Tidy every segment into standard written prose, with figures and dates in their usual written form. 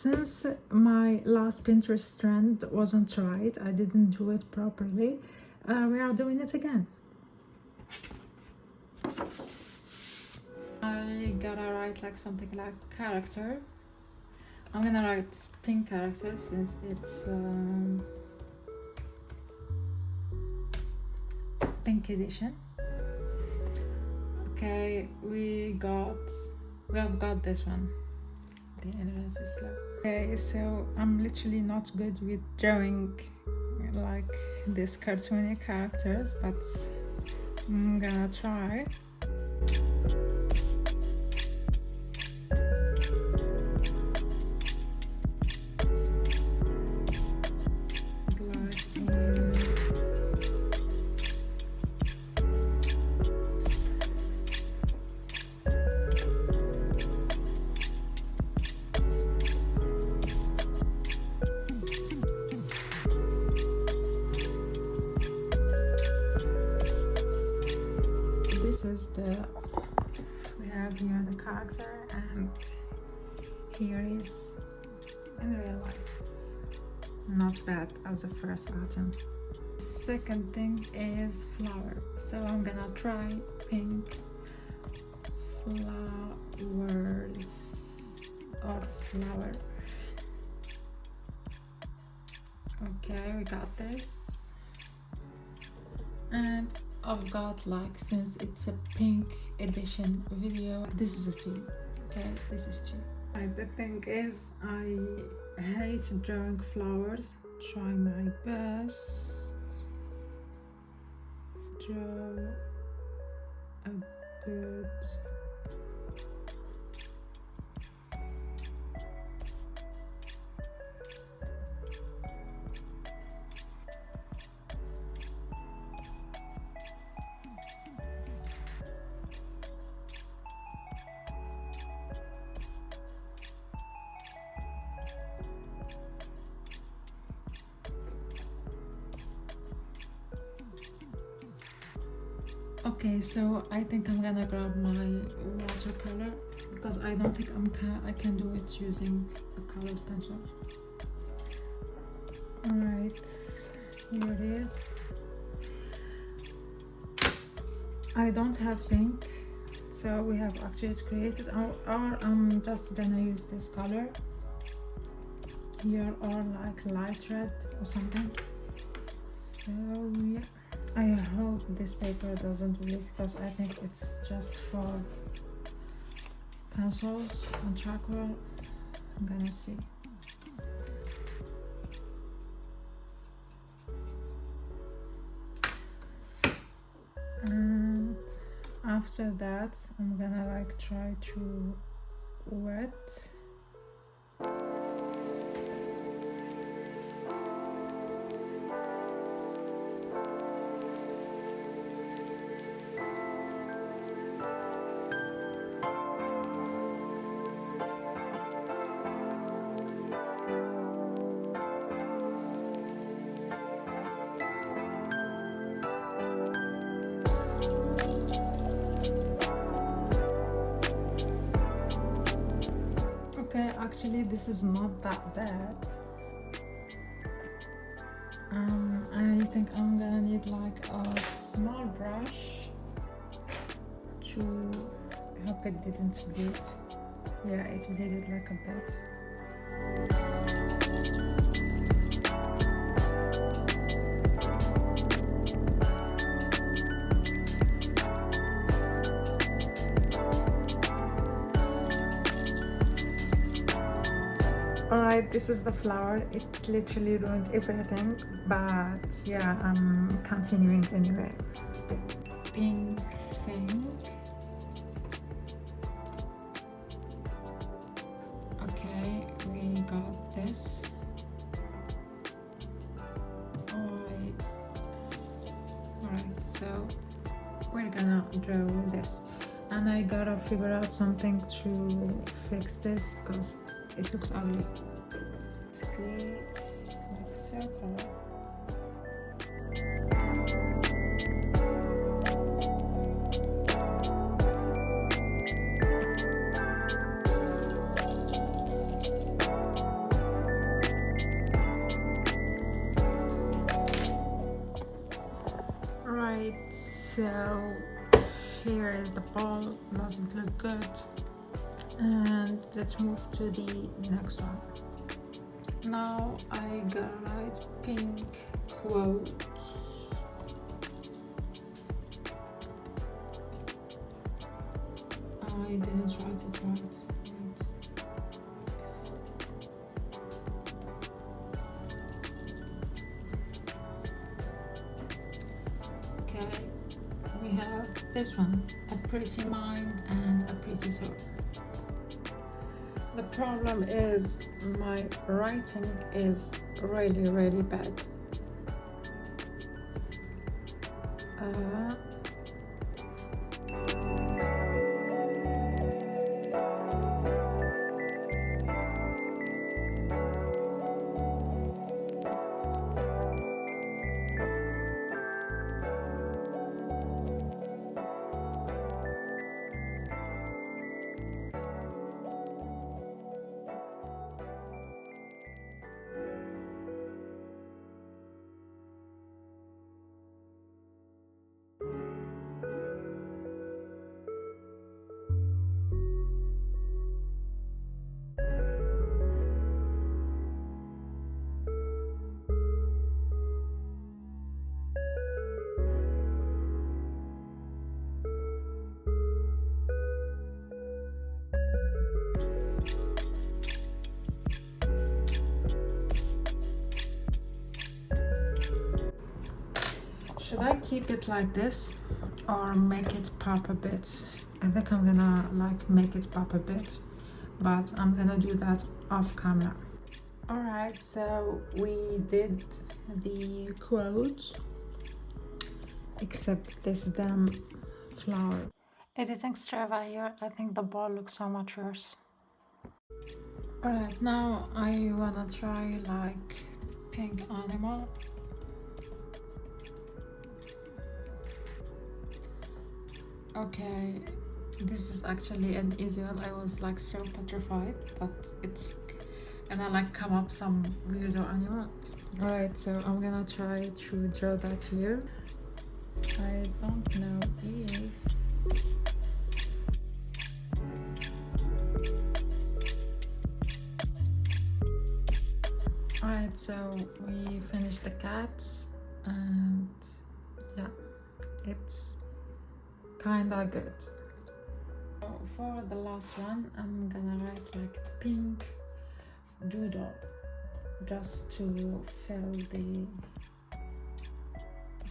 Since my last Pinterest trend wasn't right, I didn't do it properly, we are doing it again. I gotta write like something like character. I'm gonna write pink character since it's pink edition. Okay, we have got this one. The entrance is slow. Okay, so I'm literally not good with drawing like these cartoony characters, but I'm gonna try. This is we have here the character, and here is in real life. Not bad as a first item. Second thing is flower, so I'm gonna try pink flowers or flower. Okay, we got this, and I've got, like, since it's a pink edition video, this is a 2. Okay, this is 2. The thing is, I hate drawing flowers. Try my best. Draw a good Okay, so I think I'm gonna grab my watercolor because I don't think I can do it using a colored pencil. Alright, here it is. I don't have pink, so we have actually to create this, or I'm just gonna use this color here, or like light red or something. So yeah, I hope this paper doesn't leak because I think it's just for pencils and charcoal. I'm gonna see. And after that, I'm gonna like try to wet. Okay, actually this is not that bad. I think I'm gonna need like a small brush to hope it didn't bleed. Yeah, it bleeded like a bit. Alright, this is the flower. It literally ruined everything, but yeah, I'm continuing anyway. Pink thing. Okay, we got this. Alright, so we're gonna draw this. And I gotta figure out something to fix this because it looks ugly. Basically, like circle. So here is the ball, doesn't look good. And let's move to the next one. Now I gotta write pink quotes. I didn't write it right. Okay, we have this one, a pretty mind and a pretty soul. The problem is my writing is really bad. Should I keep it like this or make it pop a bit? I think I'm gonna like make it pop a bit, but I'm gonna do that off camera. Alright, so we did the quote, except this damn flower. Editing Strava here, I think the ball looks so much worse. Alright, now I wanna try like pink animal. Okay, this is actually an easy one. I was like so petrified that it's gonna like come up some weirdo animal. Alright, so I'm gonna try to draw that here. I don't know if... Alright, so we finished the cats and yeah, it's kinda good. So for the last one, I'm gonna write like pink doodle just to fill the...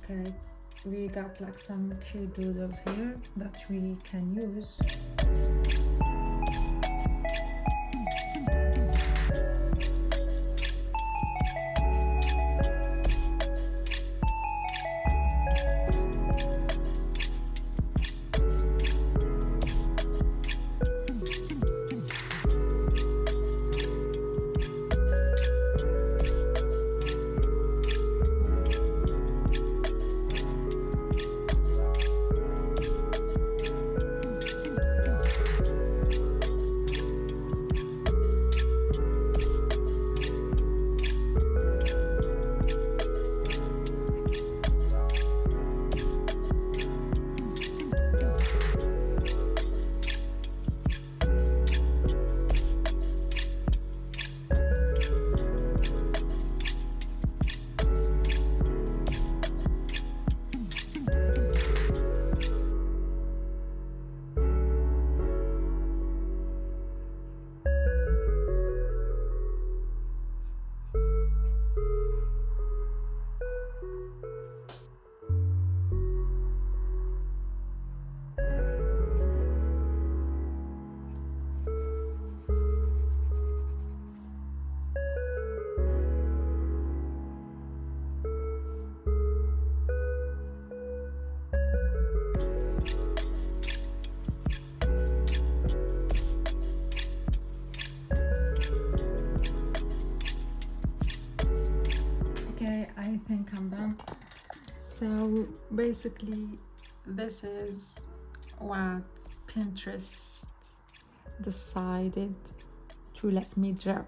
Okay, we got like some cute doodles here that we can use. I think I'm done. So basically this is what Pinterest decided to let me draw.